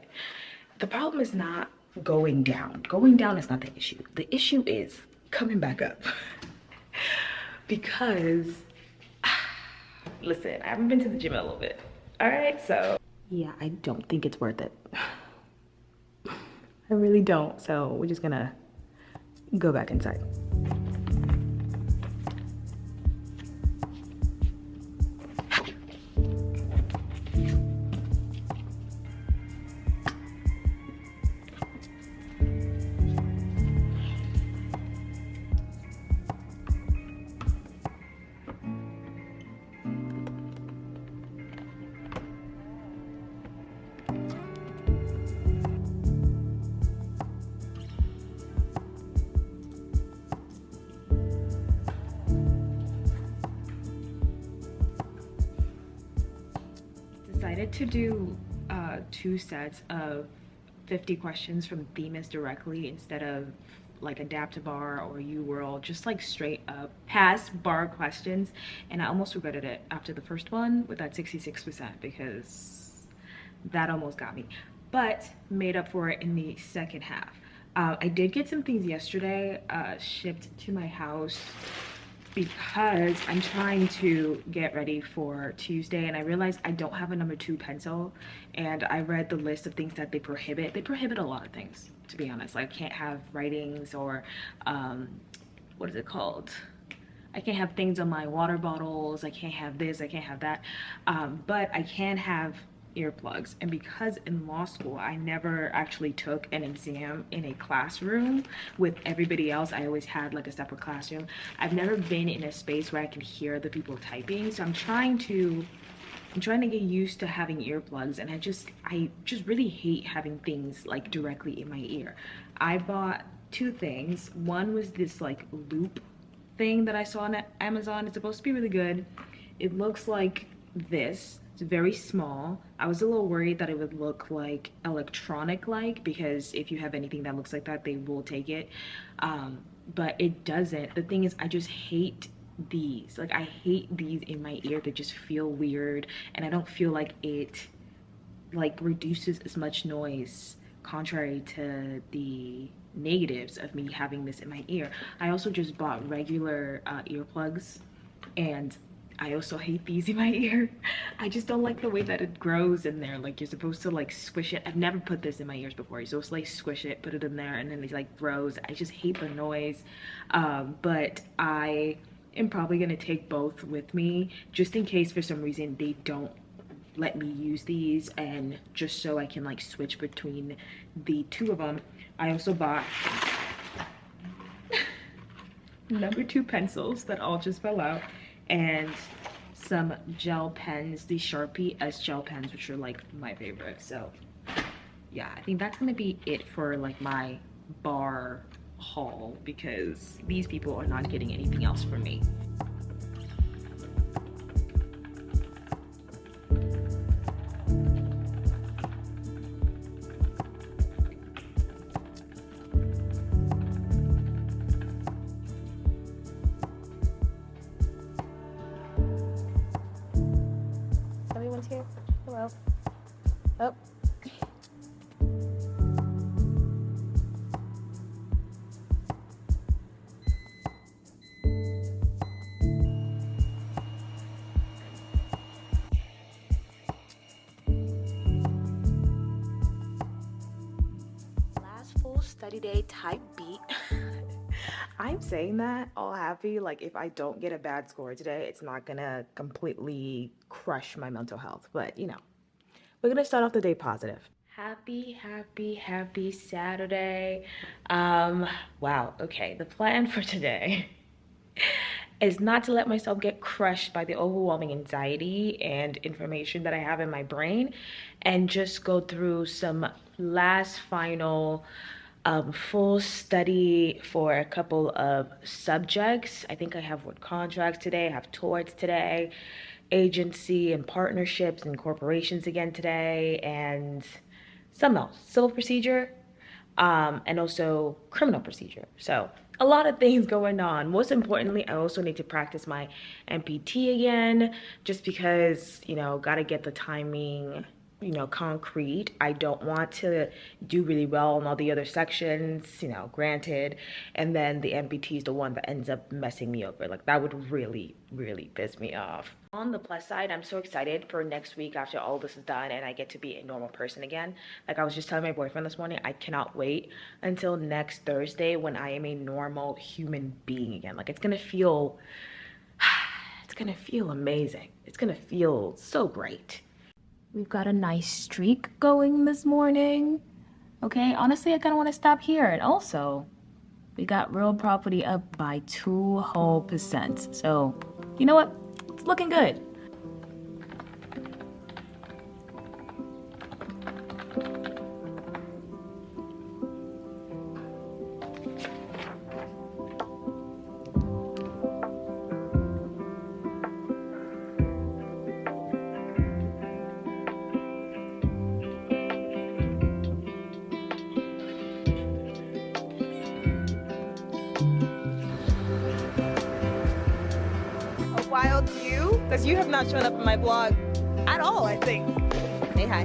[SPEAKER 1] the problem is not going down. Going down is not the issue. The issue is
[SPEAKER 2] coming back up. Because, listen, I haven't been to the gym in a little bit. All right, so yeah, I don't think it's worth it. I really don't. So we're just gonna go back inside. Decided to do 2 sets of 50 questions from Themis directly instead of like Adapt Bar or UWorld, just like straight up past bar questions. And I almost regretted it after the first one with that 66% because that almost got me, but made up for it in the second half. I did get some things yesterday shipped to my house because I'm trying to get ready for Tuesday, and I realized I don't have a number 2 pencil, and I read the list of things that they prohibit. They prohibit a lot of things, to be honest. Like, I can't have writings or what is it called? I can't have things on my water bottles. I can't have this, I can't have that, but I can have earplugs. And because in law school I never actually took an exam in a classroom with everybody else, I always had like a separate classroom. I've never been in a space where I can hear the people typing, so I'm trying to get used to having earplugs, and I just really hate having things like directly in my ear. I bought 2 things. One was this like loop thing that I saw on Amazon. It's supposed to be really good. It looks like this. It's very small. I was a little worried that it would look like electronic like, because if you have anything that looks like that, they will take it. But it doesn't. The thing is, I just hate these. Like, I hate these in my ear. They just feel weird, and I don't feel like it like reduces as much noise, contrary to the negatives of me having this in my ear. I also just bought regular earplugs, and I also hate these in my ear. I just don't like the way that it grows in there. Like, you're supposed to like squish it. I've never put this in my ears before. You're supposed to like squish it, put it in there, and then it like grows. I just hate the noise. But I am probably gonna take both with me just in case for some reason they don't let me use these, and just so I can like switch between the 2 of them. I also bought number 2 pencils that all just fell out, and some gel pens, the Sharpie S gel pens, which are like my favorite. So yeah, I think that's gonna be it for like my bar haul, because these people are not getting anything else from me. Everyone's here. Hello. Oh. Last full study day type beat. I'm saying that all happy, like if I don't get a bad score today, it's not gonna completely crush my mental health. But you know, we're gonna start off the day positive. Happy Saturday. Wow, okay, the plan for today is not to let myself get crushed by the overwhelming anxiety and information that I have in my brain, and just go through some last final full study for a couple of subjects. I think I have word contracts today, I have torts today, agency and partnerships and corporations again today, and something else, civil procedure, and also criminal procedure. So a lot of things going on. Most importantly, I also need to practice my MPT again, just because, you know, gotta get the timing concrete. I don't want to do really well in all the other sections, granted, and then the MPT is the one that ends up messing me over. Like, that would really, really piss me off. On the plus side, I'm so excited for next week after all this is done and I get to be a normal person again. Like I was just telling my boyfriend this morning, I cannot wait until next Thursday when I am a normal human being again. Like, it's gonna feel amazing. It's gonna feel so great.
[SPEAKER 4] We've got a nice streak going this morning. Okay, honestly, I kind of want to stop here. And also, we got real property up by 2 whole percent. So, you know what? It's looking good.
[SPEAKER 2] Wild view, because you have not shown up in my vlog at all, I think. Say hi.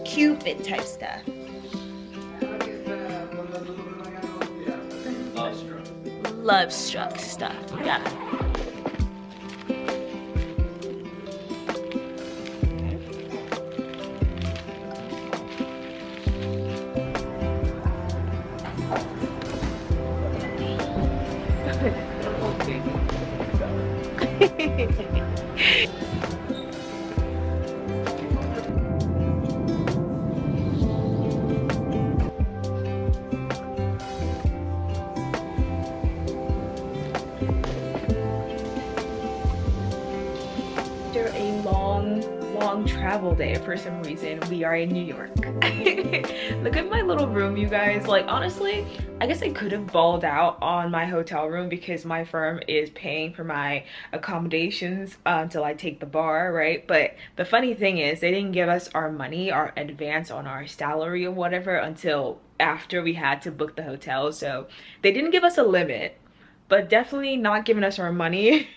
[SPEAKER 2] Cupid type stuff.
[SPEAKER 1] Love struck stuff. Yeah.
[SPEAKER 2] After a long travel day, for some reason we are in New York. Look at my little room, you guys. Like, honestly, I guess I could have balled out on my hotel room because my firm is paying for my accommodations until I take the bar, right? But the funny thing is they didn't give us our money, our advance on our salary or whatever, until after we had to book the hotel. So they didn't give us a limit, but definitely not giving us our money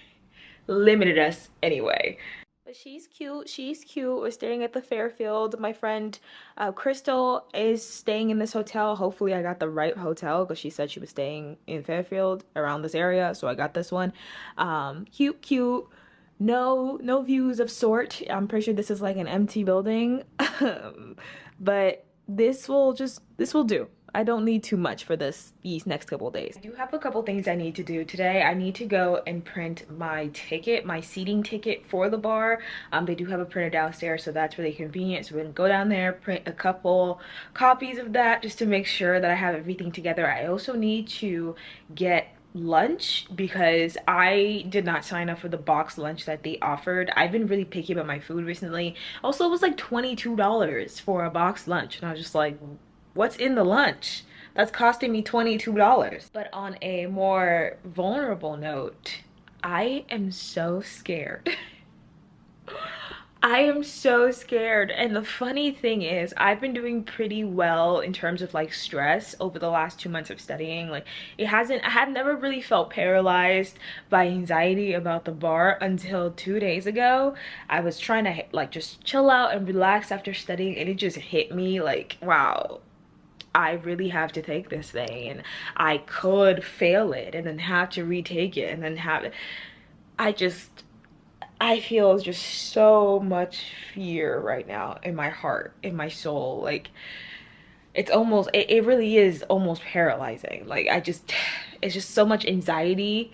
[SPEAKER 2] limited us anyway. But she's cute. We're staying at the Fairfield. My friend Crystal is staying in this hotel. Hopefully I got the right hotel because she said she was staying in Fairfield around this area, so I got this one. Cute. No views of sort. I'm pretty sure this is like an empty building. But this will do. I don't need too much for these next couple of days. I do have a couple things I need to do today. I need to go and print my ticket, my seating ticket for the bar. They do have a printer downstairs, so that's really convenient. So we're gonna go down there, print a couple copies of that just to make sure that I have everything together. I also need to get lunch because I did not sign up for the box lunch that they offered. I've been really picky about my food recently. Also, it was like $22 for a box lunch, and I was just like, what's in the lunch that's costing me $22? But on a more vulnerable note, I am so scared. I am so scared. And the funny thing is, I've been doing pretty well in terms of like stress over the last 2 months of studying. Like, I have never really felt paralyzed by anxiety about the bar until 2 days ago. I was trying to like just chill out and relax after studying, and it just hit me like, wow, I really have to take this thing, and I could fail it and then have to retake it and then have it. I feel just so much fear right now in my heart, in my soul. Like, it really is almost paralyzing. Like, it's just so much anxiety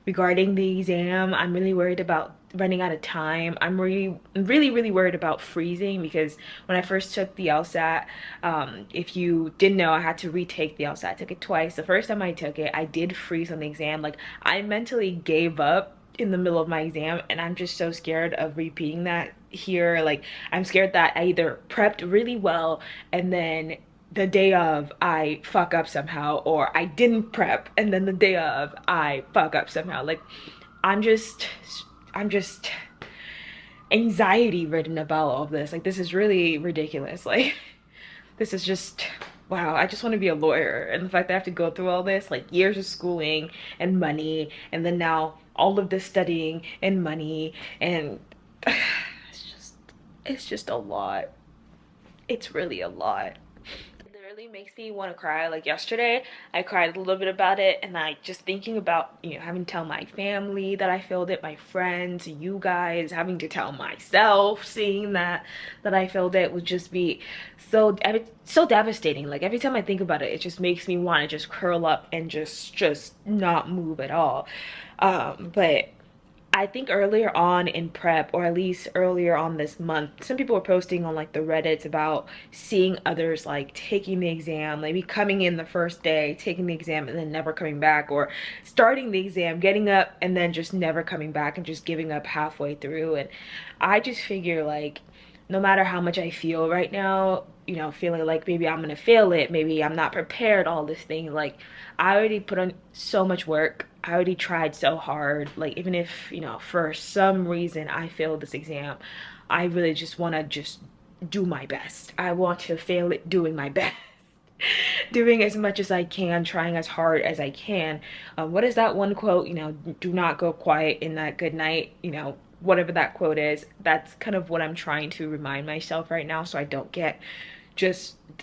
[SPEAKER 2] regarding the exam. I'm really worried about running out of time. I'm really worried about freezing, because when I first took the LSAT, if you didn't know, I had to retake the LSAT. I took it twice. The first time I took it, I did freeze on the exam. Like, I mentally gave up in the middle of my exam, and I'm just so scared of repeating that here. Like, I'm scared that I either prepped really well and then the day of I fuck up somehow, or I didn't prep and then the day of I fuck up somehow. Like, I'm just anxiety ridden about all of this. Like, this is really ridiculous. Like, this is just, wow. I just want to be a lawyer, and the fact that I have to go through all this, like years of schooling and money, and then now all of this studying and money, and it's just a lot. It's really a lot. It really makes me want to cry. Like, yesterday I cried a little bit about it, and I just thinking about, you know, having to tell my family that I failed it, my friends, you guys, having to tell myself, seeing that I failed it would just be so devastating. Like, every time I think about it, it just makes me want to just curl up and just not move at all. But I think earlier on in prep, or at least earlier on this month, some people were posting on like the Reddits about seeing others like taking the exam, maybe coming in the first day, taking the exam and then never coming back, or starting the exam, getting up and then just never coming back and just giving up halfway through. And I just figure, like, no matter how much I feel right now, you know, feeling like maybe I'm gonna fail it, maybe I'm not prepared, all this thing, like, I already put on so much work. I already tried so hard. Like, even if, you know, for some reason I failed this exam, I really just want to just do my best. I want to fail it doing my best. Doing as much as I can, trying as hard as I can. What is that one quote? You know, do not go quiet in that good night, you know, whatever that quote is. That's kind of what I'm trying to remind myself right now, so I don't get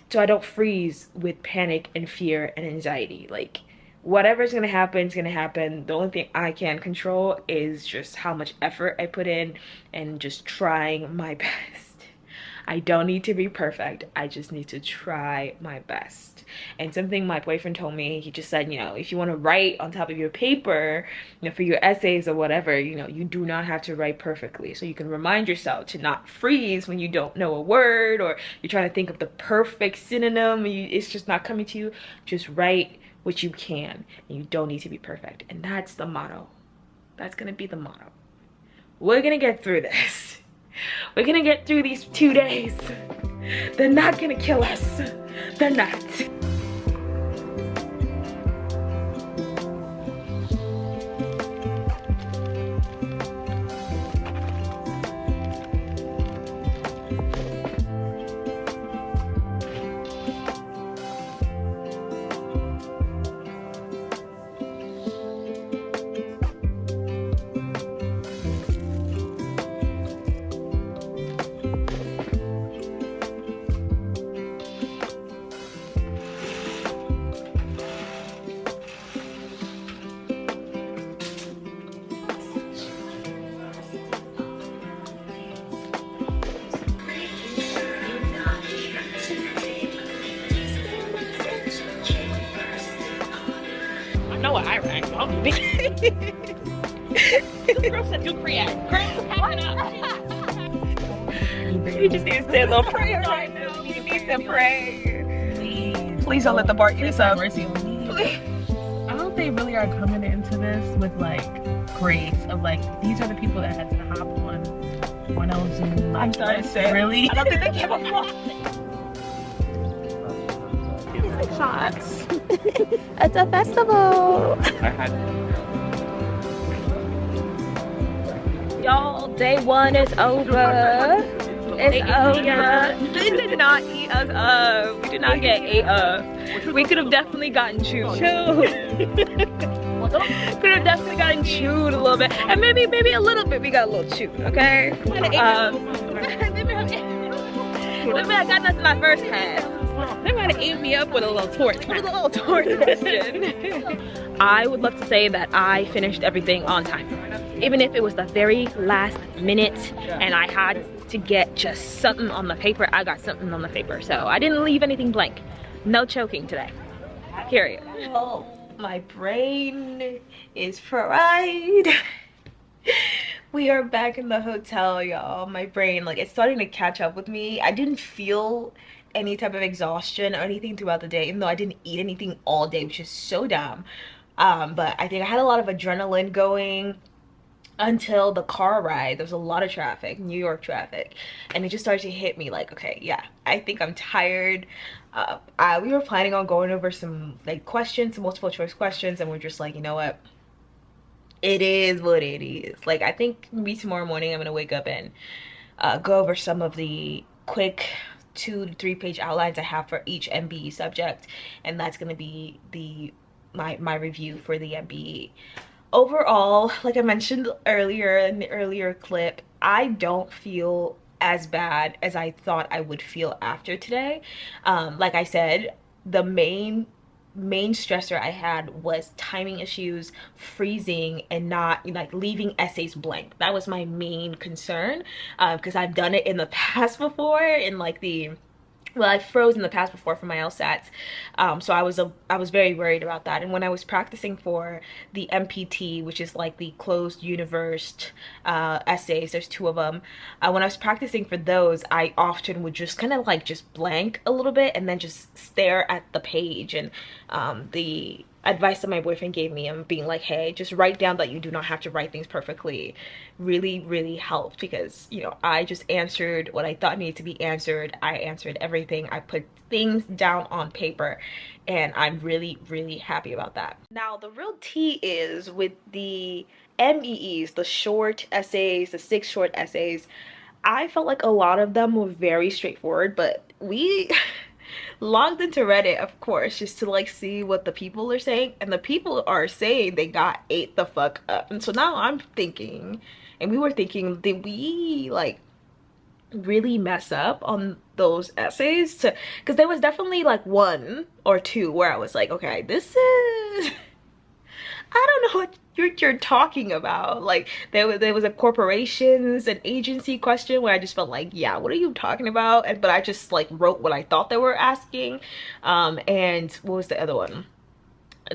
[SPEAKER 2] so I don't freeze with panic and fear and anxiety. Like, whatever's gonna happen is gonna happen. The only thing I can control is just how much effort I put in and just trying my best. I don't need to be perfect. I just need to try my best. And something my boyfriend told me, he just said, you know, if you want to write on top of your paper, you know, for your essays or whatever, you know, you do not have to write perfectly. So you can remind yourself to not freeze when you don't know a word, or you're trying to think of the perfect synonym, it's just not coming to you. Just write what you can, and you don't need to be perfect. And that's the motto. That's gonna be the motto. We're gonna get through this. We're gonna get through these 2 days. They're not gonna kill us. They're not. I know what I rank. I'm big. This girl said do create. Girl, pack it up. You just need to say a little prayer right now. You need to pray. Please don't let the bar eat us up. Please.
[SPEAKER 6] I hope they really are coming into this with like grace of like, these are the people that had to hop on 1L Zoom.
[SPEAKER 2] I'm sorry to say.
[SPEAKER 6] Really?
[SPEAKER 2] I don't think they give a fuck.
[SPEAKER 6] Shots.
[SPEAKER 4] It's a festival.
[SPEAKER 3] I had
[SPEAKER 2] Y'all, day 1 is over. It's over. They did not eat us up. We did not get ate up. We could have definitely gotten chewed. Could have definitely gotten chewed a little bit. And maybe a little bit we got a little chewed, okay? Maybe I got us in my first half. They might have ate me up with a little torch. With a little torch question. I would love to say that I finished everything on time. Even if it was the very last minute and I had to get just something on the paper, I got something on the paper. So I didn't leave anything blank. No choking today. Period. Oh, my brain is fried. We are back in the hotel, y'all. My brain, like, it's starting to catch up with me. I didn't feel any type of exhaustion or anything throughout the day, even though I didn't eat anything all day, which is so dumb. But I think I had a lot of adrenaline going. until the car ride. There was a lot of traffic, New York traffic, and it just started to hit me like, okay, yeah, I think I'm tired. We were planning on going over some like questions, some multiple choice questions, and we're just like, you know what, it is what it is. Like, I think maybe tomorrow morning I'm gonna wake up and go over some of the quick 2 to 3 page outlines I have for each MBE subject, and that's gonna be my review for the MBE. Overall, like I mentioned earlier in the earlier clip, I don't feel as bad as I thought I would feel after today. Like I said, the main stressor I had was timing issues, freezing, and not like leaving essays blank. That was my main concern, because I've done it in the past before in like well, I froze in the past before for my LSATs, so I was very worried about that. And when I was practicing for the MPT, which is like the closed universe essays, there's 2 of them. When I was practicing for those, I often would just kind of like just blank a little bit and then just stare at the page. And the advice that my boyfriend gave me, and being like, hey, just write down that you do not have to write things perfectly, really helped, because, you know, I just answered what I thought needed to be answered. I answered everything. I put things down on paper, and I'm really happy about that. Now the real tea is with the MEEs, the short essays, the 6 short essays. I felt like a lot of them were very straightforward, but we logged into Reddit, of course, just to like see what the people are saying, and the people are saying they got ate the fuck up. And so now I'm thinking, and we were thinking, did we like really mess up on those essays? Because there was definitely like 1 or 2 where I was like, okay, this is I don't know what you're talking about. Like there was a corporations and agency question where I just felt like, yeah, what are you talking about? But I just like wrote what I thought they were asking. And what was the other one?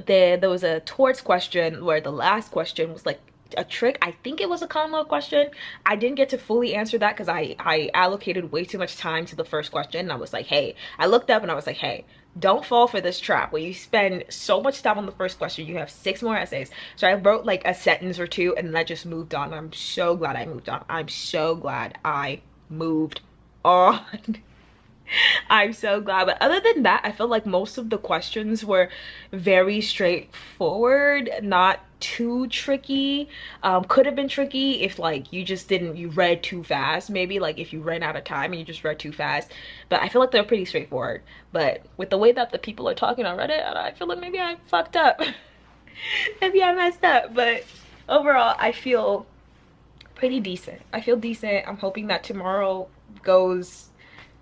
[SPEAKER 2] There was a torts question where the last question was like a trick. I think it was a common law question. I didn't get to fully answer that because I allocated way too much time to the first question. And I was like, hey, I looked up and I was like, hey, don't fall for this trap where you spend so much time on the first question. You have 6 more essays. So I wrote like a sentence or 2, and then I just moved on. I'm so glad I moved on. I'm so glad I moved on. I'm so glad. But other than that, I feel like most of the questions were very straightforward, not too tricky. Could have been tricky if like you read too fast, maybe like if you ran out of time and you just read too fast. But I feel like they're pretty straightforward. But with the way that the people are talking on Reddit, I feel like maybe I fucked up. Maybe I messed up. But overall, I feel pretty decent. I feel decent. I'm hoping that tomorrow goes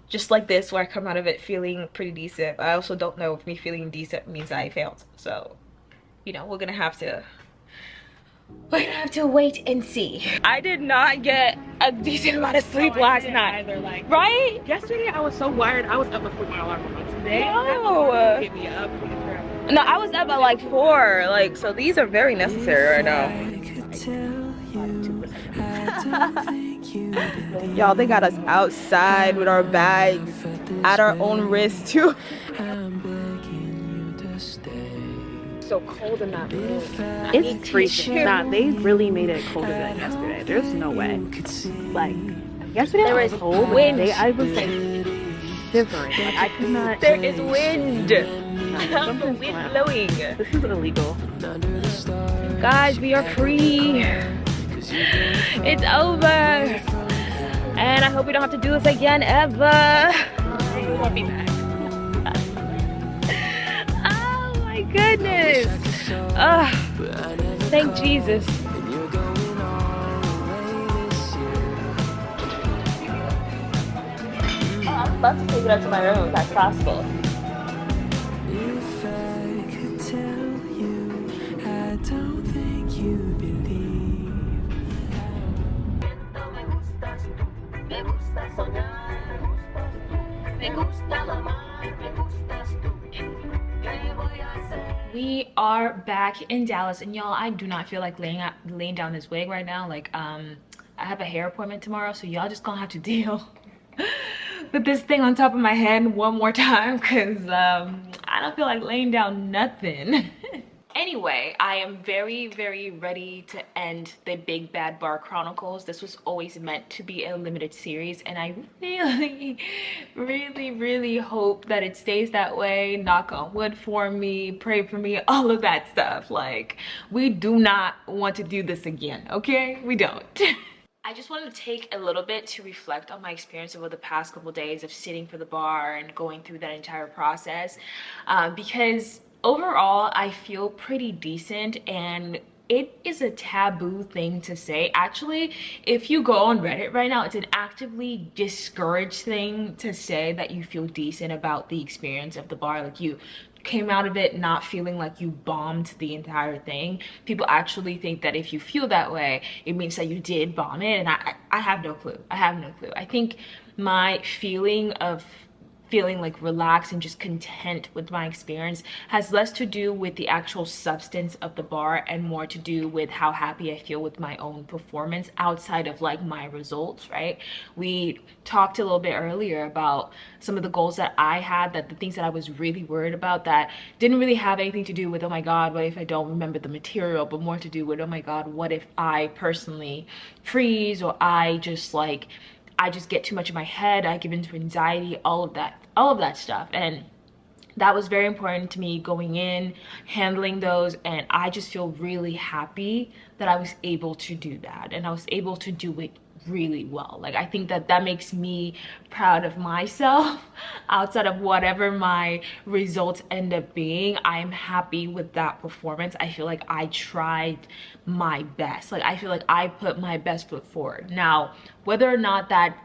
[SPEAKER 2] just like this, where I come out of it feeling pretty decent. I also don't know if me feeling decent means I failed. So, you know, we're gonna have to wait and see. I did not get a decent amount of sleep last night.
[SPEAKER 6] Either, like,
[SPEAKER 2] right?
[SPEAKER 6] yesterday I was so wired. I was up before my alarm clock. Today,
[SPEAKER 2] No.
[SPEAKER 6] get me up.
[SPEAKER 2] No, I was up at like 4. Like, so these are very necessary right now. Y'all, they got us outside with our bags at our own risk too. So cold in that room.
[SPEAKER 6] It's freezing. Nah, they really made it colder than yesterday. There's no way. Like, yesterday
[SPEAKER 2] There
[SPEAKER 6] I was
[SPEAKER 2] is
[SPEAKER 6] cold.
[SPEAKER 2] wind.
[SPEAKER 6] Today I was like shivering. Like, I could not.
[SPEAKER 2] There is wind.
[SPEAKER 6] Something's
[SPEAKER 2] Wind
[SPEAKER 6] going on.
[SPEAKER 2] blowing.
[SPEAKER 6] This is illegal.
[SPEAKER 2] Guys, we are free. It's over. And I hope we don't have to do this again ever.
[SPEAKER 6] We won't be back.
[SPEAKER 2] Oh my goodness. Thank Jesus. I'd love to take it up to my room if that's possible. We are back in Dallas, and y'all, I do not feel like laying down this wig right now. Like, I have a hair appointment tomorrow, so y'all just gonna have to deal with this thing on top of my head one more time, because I don't feel like laying down nothing.
[SPEAKER 1] Anyway, I am very, very ready to end the Big Bad Bar Chronicles. This was always meant to be a limited series, and I really, really, really hope that it stays that way. Knock on wood for me, pray for me, all of that stuff. Like, we do not want to do this again, okay? We don't. I just wanted to take a little bit to reflect on my experience over the past couple days of sitting for the bar and going through that entire process, because overall I feel pretty decent, and it is a taboo thing to say. Actually, if you go on Reddit right now, it's an actively discouraged thing to say that you feel decent about the experience of the bar. Like, you came out of it not feeling like you bombed the entire thing. People actually think that if you feel that way, it means that you did bomb it, and I have no clue. I have no clue. I think my feeling of feeling like relaxed and just content with my experience has less to do with the actual substance of the bar and more to do with how happy I feel with my own performance outside of like my results, right? We talked a little bit earlier about some of the goals that I had, that the things that I was really worried about that didn't really have anything to do with, oh my God, what if I don't remember the material, but more to do with, oh my God, what if I personally freeze, or I just get too much in my head, I give into anxiety, all of that stuff. And that was very important to me going in, handling those, and I just feel really happy that I was able to do that, and I was able to do it really well. Like, I think that makes me proud of myself. Outside of whatever my results end up being, I'm happy with that performance. I feel like I tried my best. Like, I feel like I put my best foot forward. Now, whether or not that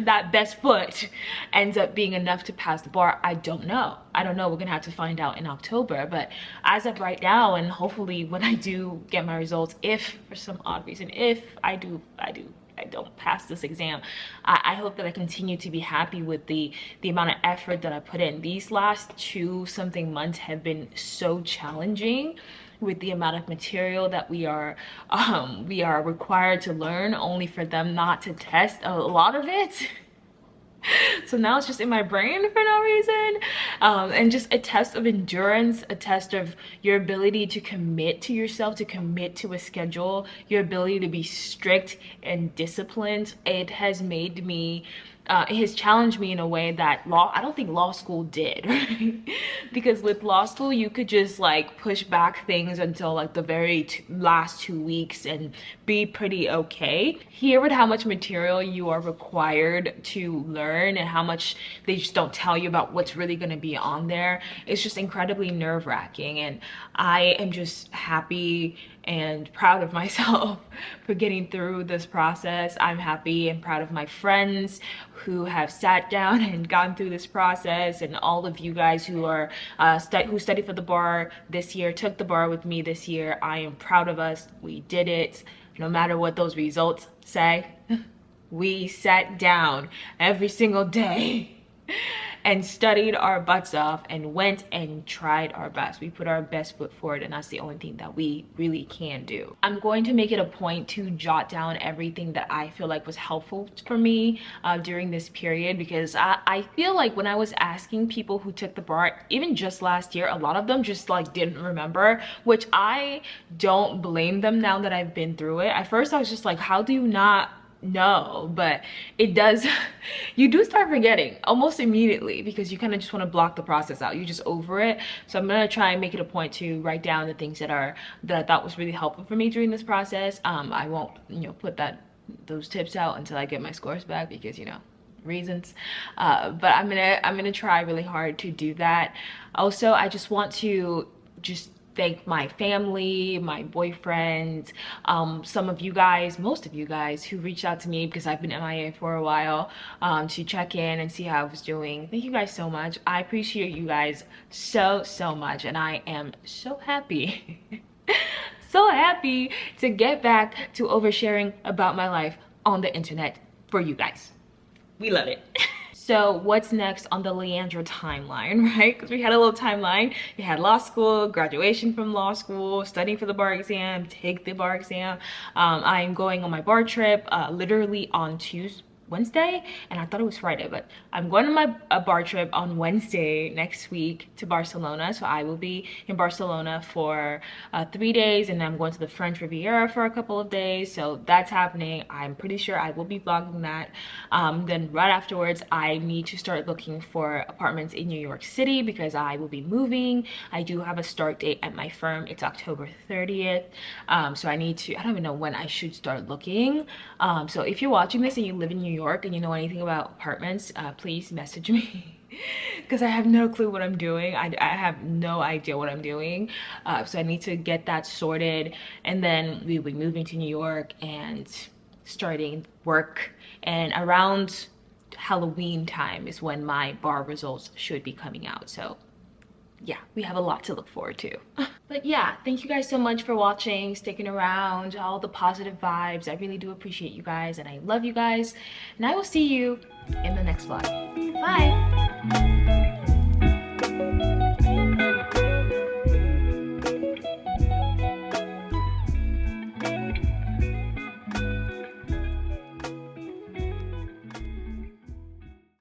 [SPEAKER 1] that best foot ends up being enough to pass the bar, I don't know. We're gonna have to find out in October. But as of right now, and hopefully when I do get my results, if for some odd reason, if I don't pass this exam, I hope that I continue to be happy with the amount of effort that I put in. These last 2 something months have been so challenging with the amount of material that we are required to learn, only for them not to test a lot of it. So now it's just in my brain for no reason, and just a test of endurance, a test of your ability to commit to yourself, to commit to a schedule, your ability to be strict and disciplined. It has made me it has challenged me in a way that I don't think law school did, right? Because with law school, you could just like push back things until like the very last 2 weeks and be pretty okay. Here, with how much material you are required to learn and how much they just don't tell you about what's really going to be on there, it's just incredibly nerve-wracking. And I am just happy and proud of myself for getting through this process. I'm happy and proud of my friends who have sat down and gone through this process, and all of you guys who are who studied for the bar this year, took the bar with me this year. I am proud of us. We did it. No matter what those results say, we sat down every single day and studied our butts off and went and tried our best. We put our best foot forward, and that's the only thing that we really can do. I'm going to make it a point to jot down everything that I feel like was helpful for me during this period, because I feel like when I was asking people who took the bar, even just last year, a lot of them just like didn't remember, which I don't blame them now that I've been through it. At first I was just like, how do you not know? But it does, you do start forgetting almost immediately, because you kind of just want to block the process out. You're just over it. So I'm gonna try and make it a point to write down the things that I thought was really helpful for me during this process. I won't, put those tips out until I get my scores back, because reasons, but I'm gonna try really hard to do that. Also, I just want to thank my family, my boyfriend, some of you guys, most of you guys who reached out to me because I've been MIA for a while, to check in and see how I was doing. Thank you guys so much. I appreciate you guys so much, and I am so happy so happy to get back to oversharing about my life on the internet for you guys. We love it. So what's next on the Leandra timeline, right? Because we had a little timeline. We had law school, graduation from law school, studying for the bar exam, take the bar exam. I'm going on my bar trip literally on Wednesday, and I thought it was Friday, but I'm going on a bar trip on Wednesday next week to Barcelona. So I will be in Barcelona for 3 days, and I'm going to the French Riviera for a couple of days. So that's happening. I'm pretty sure I will be vlogging that. Then right afterwards, I need to start looking for apartments in New York City because I will be moving. I do have a start date at my firm. It's October 30th. So I don't even know when I should start looking. So if you're watching this and you live in New York and you know anything about apartments, please message me because I have no clue what I'm doing. I have no idea what I'm doing. So I need to get that sorted, and then we'll be moving to New York and starting work. And around Halloween time is when my bar results should be coming out. So yeah, we have a lot to look forward to. But yeah, thank you guys so much for watching, sticking around, all the positive vibes. I really do appreciate you guys, and I love you guys. And I will see you in the next vlog. Bye.